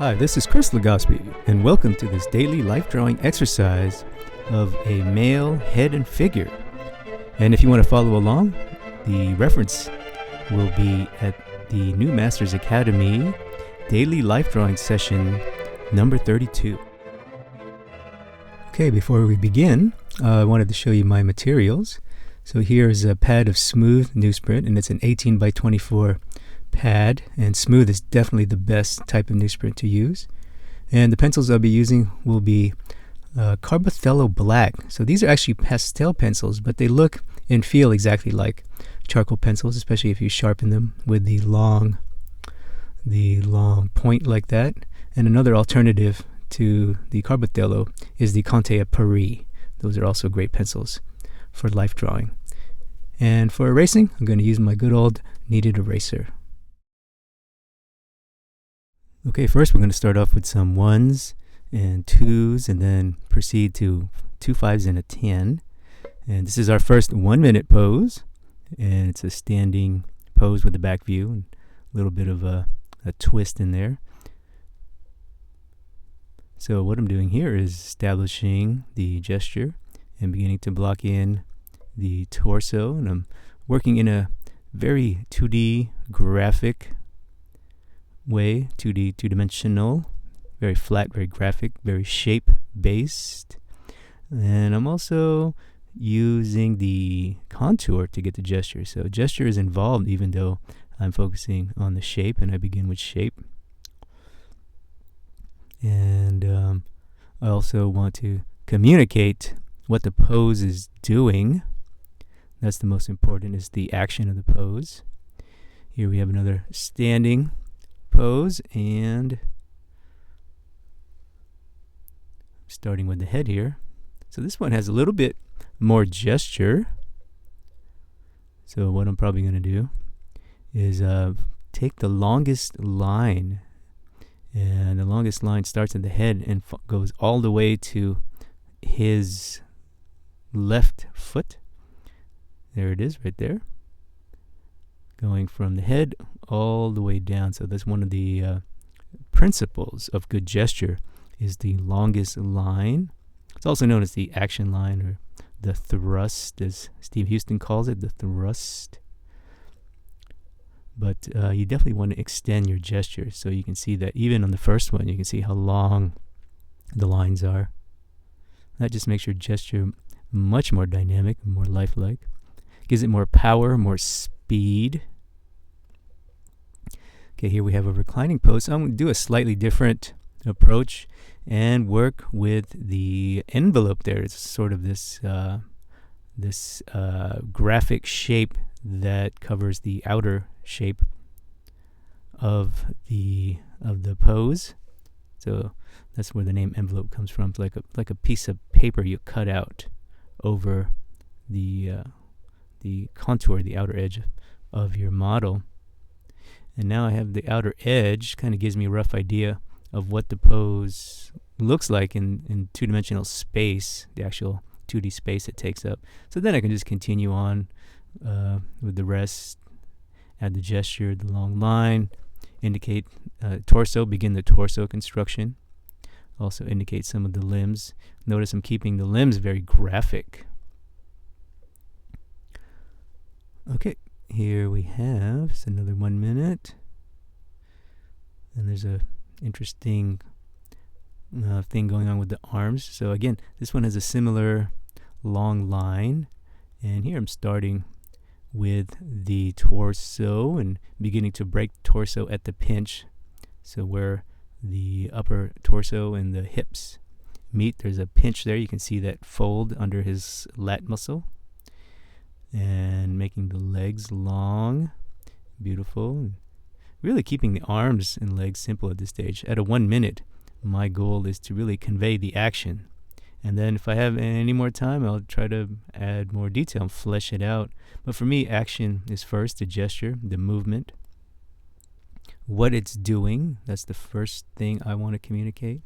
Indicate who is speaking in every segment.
Speaker 1: Hi, this is Chris Legaspi, and welcome to this daily life drawing exercise of a male head and figure. And if you want to follow along, the reference will be at the New Masters Academy Daily Life Drawing Session number 32. Okay, before we begin, I wanted to show you my materials. So here's a pad of smooth newsprint, and it's an 18 by 24 pad, and smooth is definitely the best type of newsprint to use. And the pencils I'll be using will be Carbothello black. So these are actually pastel pencils, but they look and feel exactly like charcoal pencils, especially if you sharpen them with the long point like that. And another alternative to the Carbothello is the Conte à Paris. Those are also great pencils for life drawing. And for erasing, I'm going to use my good old kneaded eraser. Okay, first we're going to start off with some 1s and 2s and then proceed to 2 5s and a 10. And this is our first 1 minute pose, and it's a standing pose with the back view and a little bit of a twist in there. So what I'm doing here is establishing the gesture and beginning to block in the torso, and I'm working in a very 2D graphic way, two-dimensional, very flat, very graphic, very shape-based. And I'm also using the contour to get the gesture. So gesture is involved even though I'm focusing on the shape, and I begin with shape. And I also want to communicate what the pose is doing. That's the most important, is the action of the pose. Here we have another standing pose, and starting with the head here. So this one has a little bit more gesture. So what I'm probably going to do is take the longest line, and the longest line starts at the head and goes all the way to his left foot. There it is right there, going from the head all the way down. So that's one of the principles of good gesture, is the longest line. It's also known as the action line, or the thrust, as Steve Huston calls it, the thrust. But you definitely want to extend your gesture, so you can see that even on the first one, you can see how long the lines are. That just makes your gesture much more dynamic, more lifelike. Gives it more power, more speed. Okay, here we have a reclining pose. So I'm going to do a slightly different approach and work with the envelope there. It's sort of this graphic shape that covers the outer shape of the pose. So that's where the name envelope comes from. It's like a piece of paper you cut out over the contour, the outer edge of your model. And now I have the outer edge, kind of gives me a rough idea of what the pose looks like in two-dimensional space, the actual 2D space it takes up. So then I can just continue on with the rest, add the gesture, the long line, indicate torso, begin the torso construction. Also indicate some of the limbs. Notice I'm keeping the limbs very graphic. Okay, here we have, it's another 1 minute. And there's a interesting thing going on with the arms. So again, this one has a similar long line. And here I'm starting with the torso and beginning to break the torso at the pinch. So where the upper torso and the hips meet, there's a pinch there. You can see that fold under his lat muscle. And making the legs long, beautiful. Really keeping the arms and legs simple at this stage. At a 1 minute, my goal is to really convey the action. And then if I have any more time, I'll try to add more detail and flesh it out. But for me, action is first, the gesture, the movement. What it's doing, that's the first thing I want to communicate.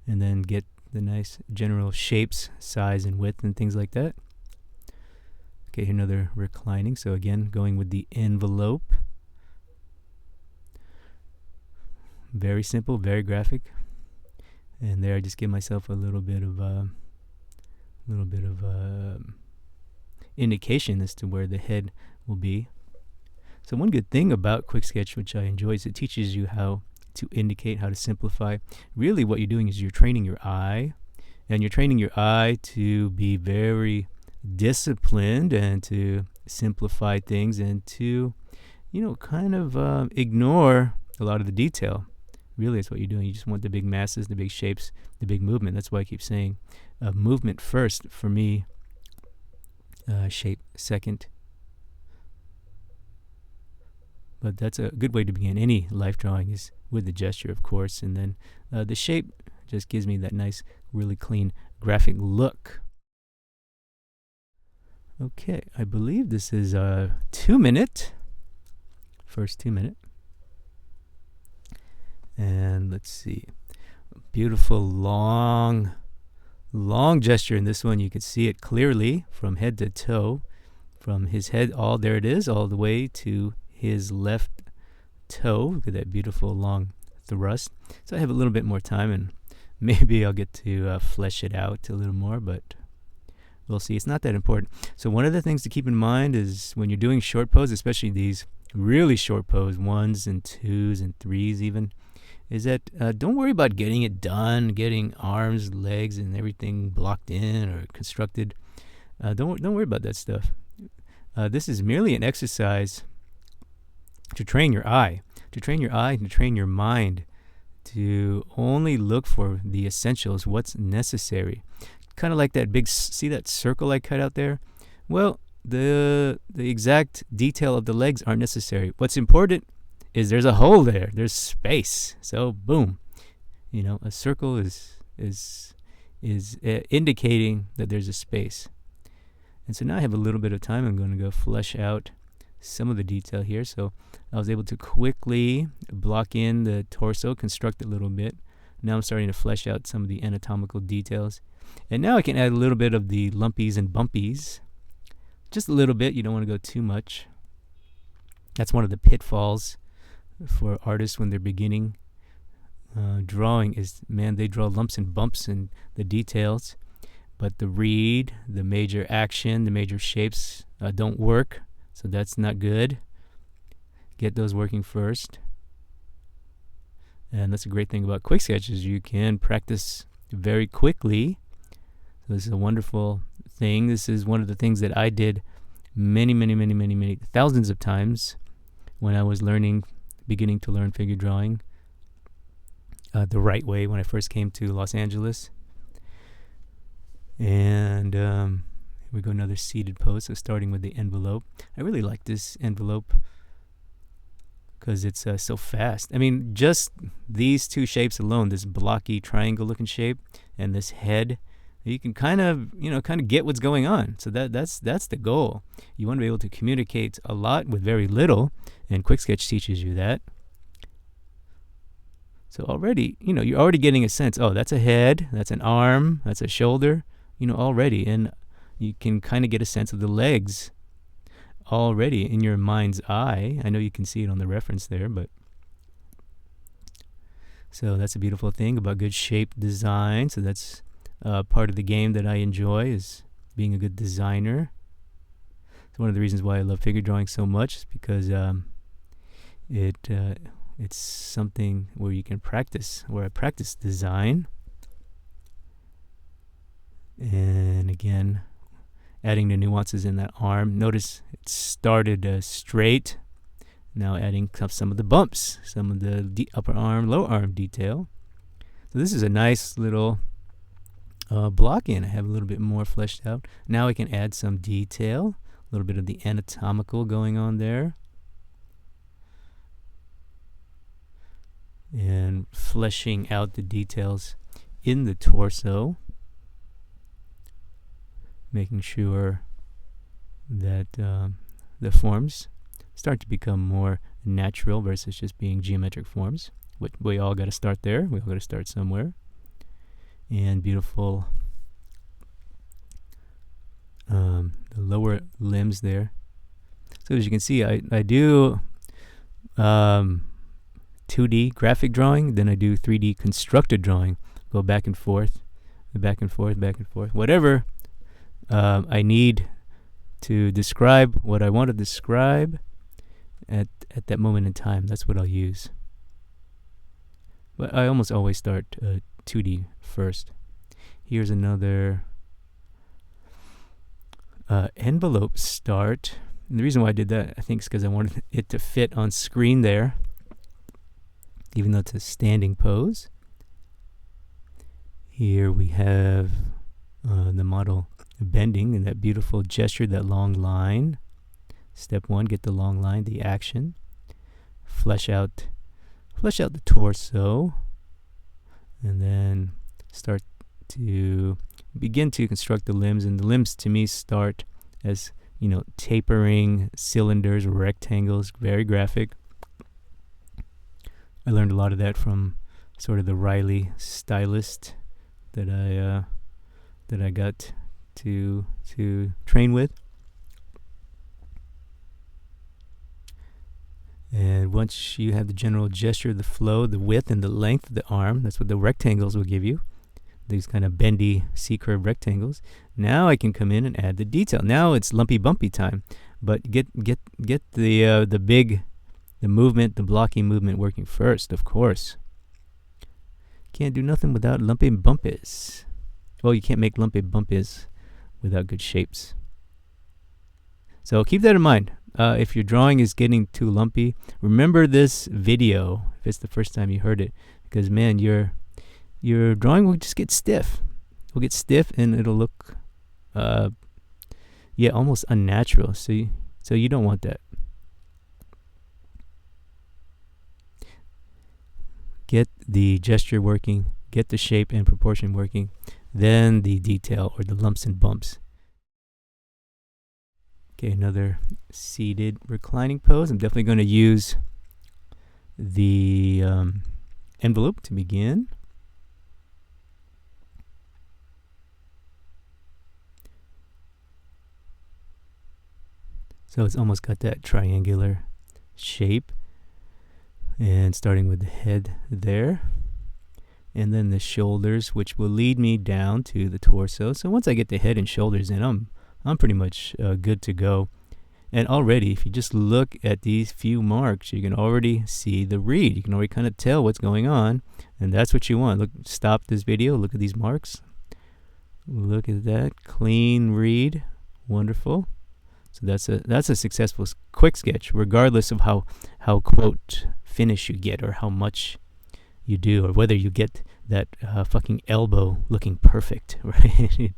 Speaker 1: And then get the nice general shapes, size and width and things like that. Okay, another reclining. So again, going with the envelope. Very simple, very graphic. And there I just give myself a little bit of indication as to where the head will be. So one good thing about Quick Sketch, which I enjoy, is it teaches you how to indicate, how to simplify. Really what you're doing is you're training your eye, and you're training your eye to be very disciplined and to simplify things and to, kind of ignore a lot of the detail. Really, that's what you're doing. You just want the big masses, the big shapes, the big movement. That's why I keep saying movement first for me, shape second. But that's a good way to begin any life drawing, is with the gesture, of course, and then the shape just gives me that nice, really clean graphic look. Okay, I believe this is a 2-minute, first 2-minute. And let's see, beautiful long gesture in this one. You can see it clearly from head to toe, from his head, there it is, all the way to his left toe. Look at that beautiful long thrust. So I have a little bit more time, and maybe I'll get to flesh it out a little more, but we'll see. It's not that important. So one of the things to keep in mind is when you're doing short pose, especially these really short pose, 1s and 2s and 3s even, is that don't worry about getting it done, getting arms, legs, and everything blocked in or constructed. Don't worry about that stuff. This is merely an exercise to train your eye, and to train your mind to only look for the essentials, what's necessary. Kind of like that big, see that circle I cut out there? Well, the exact detail of the legs aren't necessary. What's important is there's a hole there, there's space. So boom, a circle is indicating that there's a space. And so now I have a little bit of time. I'm going to go flesh out some of the detail here. So I was able to quickly block in the torso, construct it a little bit. Now I'm starting to flesh out some of the anatomical details. And now I can add a little bit of the lumpies and bumpies. Just a little bit. You don't want to go too much. That's one of the pitfalls for artists when they're beginning drawing is, they draw lumps and bumps in the details. But the read, the major action, the major shapes don't work. So that's not good. Get those working first. And that's a great thing about Quick Sketches. You can practice very quickly. So this is a wonderful thing. This is one of the things that I did many, thousands of times when I was beginning to learn figure drawing the right way when I first came to Los Angeles. And here we go, another seated pose. So starting with the envelope. I really like this envelope because it's so fast. Just these two shapes alone, this blocky triangle looking shape and this head, you can kind of get what's going on. So that's the goal. You want to be able to communicate a lot with very little, and Quick Sketch teaches you that. So already, you're already getting a sense, that's a head, that's an arm, that's a shoulder, already. And you can kind of get a sense of the legs already in your mind's eye. I know you can see it on the reference there, but so that's a beautiful thing about good shape design. So that's part of the game that I enjoy, is being a good designer. It's one of the reasons why I love figure drawing so much, is because it's something where you can practice, where I practice design. And again, adding the nuances in that arm. Notice it started straight. Now adding some of the bumps, some of the upper arm, lower arm detail. So this is a nice little block in. I have a little bit more fleshed out. Now I can add some detail, a little bit of the anatomical going on there. And fleshing out the details in the torso. Making sure that the forms start to become more natural versus just being geometric forms. We all got to start there. We all got to start somewhere. And beautiful the lower limbs there. So as you can see, I do 2D graphic drawing, then I do 3D constructed drawing. Go back and forth, back and forth, back and forth. Whatever I need to describe what I want to describe at that moment in time, that's what I'll use. But I almost always start 2D first. Here's another envelope start. And the reason why I did that, I think, is because I wanted it to fit on screen there, even though it's a standing pose. Here we have the model bending and that beautiful gesture, that long line. Step 1, get the long line, the action. Flesh out the torso, and then start to begin to construct the limbs. And the limbs to me start as, tapering cylinders or rectangles, very graphic. I learned a lot of that from sort of the Riley stylist that I got to train with. And once you have the general gesture, the flow, the width, and the length of the arm, that's what the rectangles will give you. These kind of bendy C-curve rectangles. Now I can come in and add the detail. Now it's lumpy bumpy time, but get the movement, the blocking movement working first, of course. Can't do nothing without lumpy bumpies. Well, you can't make lumpy bumpies without good shapes. So keep that in mind. If your drawing is getting too lumpy, remember this video if it's the first time you heard it, because man, your drawing will just get stiff. It'll get stiff and it'll look almost unnatural. So you don't want that. Get the gesture working, get the shape and proportion working, then the detail or the lumps and bumps. Okay, another seated reclining pose. I'm definitely going to use the envelope to begin. So it's almost got that triangular shape. And starting with the head there. And then the shoulders, which will lead me down to the torso. So once I get the head and shoulders in, I'm pretty much good to go. And already, if you just look at these few marks, you can already see the read. You can already kind of tell what's going on. And that's what you want. Look, stop this video. Look at these marks. Look at that. Clean read. Wonderful. So that's a successful quick sketch, regardless of how quote finish you get or how much you do, or whether you get that fucking elbow looking perfect, right?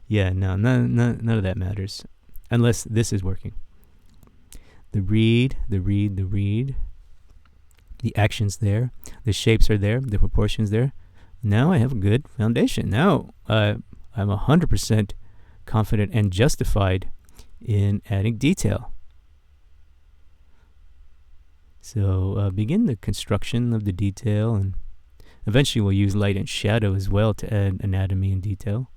Speaker 1: Yeah, no, none of that matters unless this is working. The read, the actions there, the shapes are there, the proportions there. Now I have a good foundation. Now I'm 100% confident and justified in adding detail. So begin the construction of the detail, and eventually we'll use light and shadow as well to add anatomy and detail.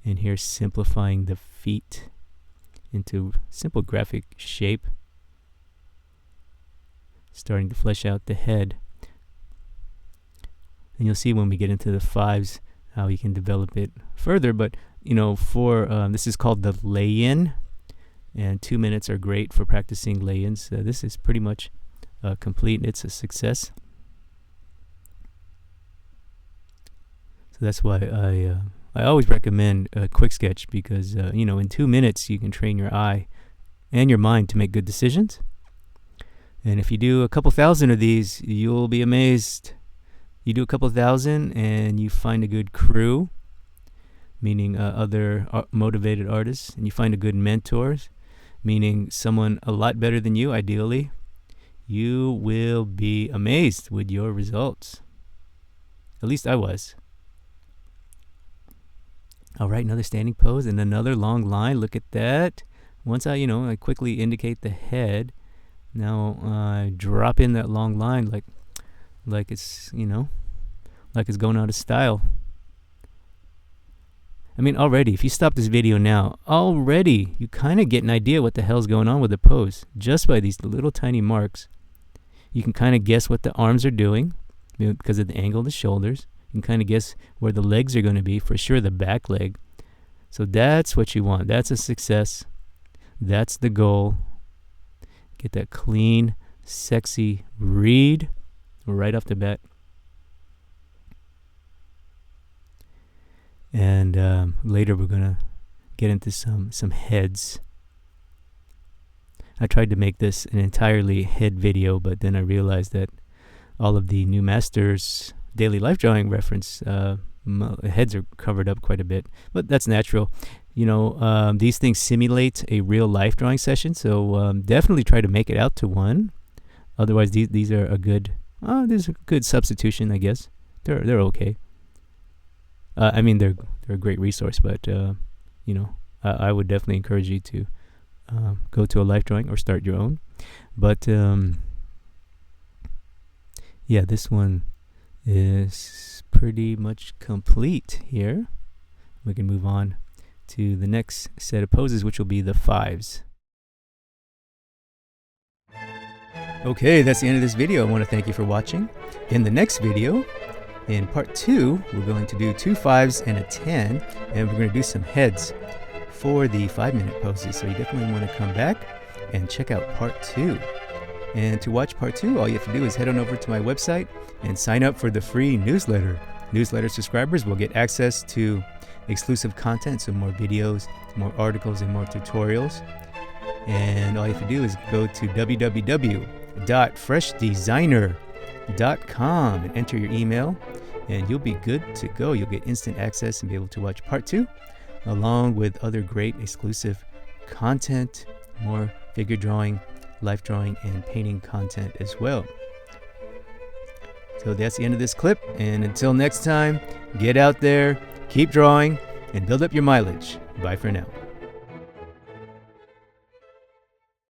Speaker 1: And here simplifying the feet into simple graphic shape. Starting to flesh out the head. And you'll see when we get into the fives how you can develop it further. But, for this is called the Layin. And 2 minutes are great for practicing Layins. This is pretty much complete. It's a success. So that's why I always recommend a quick sketch, because in 2 minutes you can train your eye and your mind to make good decisions. And if you do a couple thousand of these, you'll be amazed. You do a couple thousand and you find a good crew, meaning other motivated artists, and you find a good mentor, meaning someone a lot better than you, ideally, you will be amazed with your results. At least I was. All right, another standing pose and another long line. Look at that. Once I quickly indicate the head, now I drop in that long line like it's going out of style. I mean, already, if you stop this video now, already you kind of get an idea what the hell's going on with the pose just by these little tiny marks. You can kind of guess what the arms are doing, because of the angle of the shoulders. You can kind of guess where the legs are going to be, for sure the back leg. So that's what you want. That's a success. That's the goal. Get that clean, sexy read right off the bat. And later we're going to get into some heads. I tried to make this an entirely head video, but then I realized that all of the new masters daily life drawing reference heads are covered up quite a bit, but that's natural. These things simulate a real life drawing session, so definitely try to make it out to one. Otherwise, these are a good there's a good substitution, I guess. They're okay. I mean, they're a great resource, but I would definitely encourage you to go to a life drawing or start your own. But yeah, this one is pretty much complete here. We can move on to the next set of poses, which will be the 5s. Okay, that's the end of this video. I want to thank you for watching. In the next video, in part 2, we're going to do 2 5s and a 10, and we're going to do some heads for the 5-minute poses. So you definitely want to come back and check out part 2. And to watch part 2, all you have to do is head on over to my website and sign up for the free newsletter. Newsletter subscribers will get access to exclusive content, so more videos, more articles, and more tutorials. And all you have to do is go to www.freshdesigner.com and enter your email, and you'll be good to go. You'll get instant access and be able to watch part 2 along with other great exclusive content, more figure drawing, life drawing, and painting content as well. So that's the end of this clip, and until next time, get out there, keep drawing, and build up your mileage. Bye for now.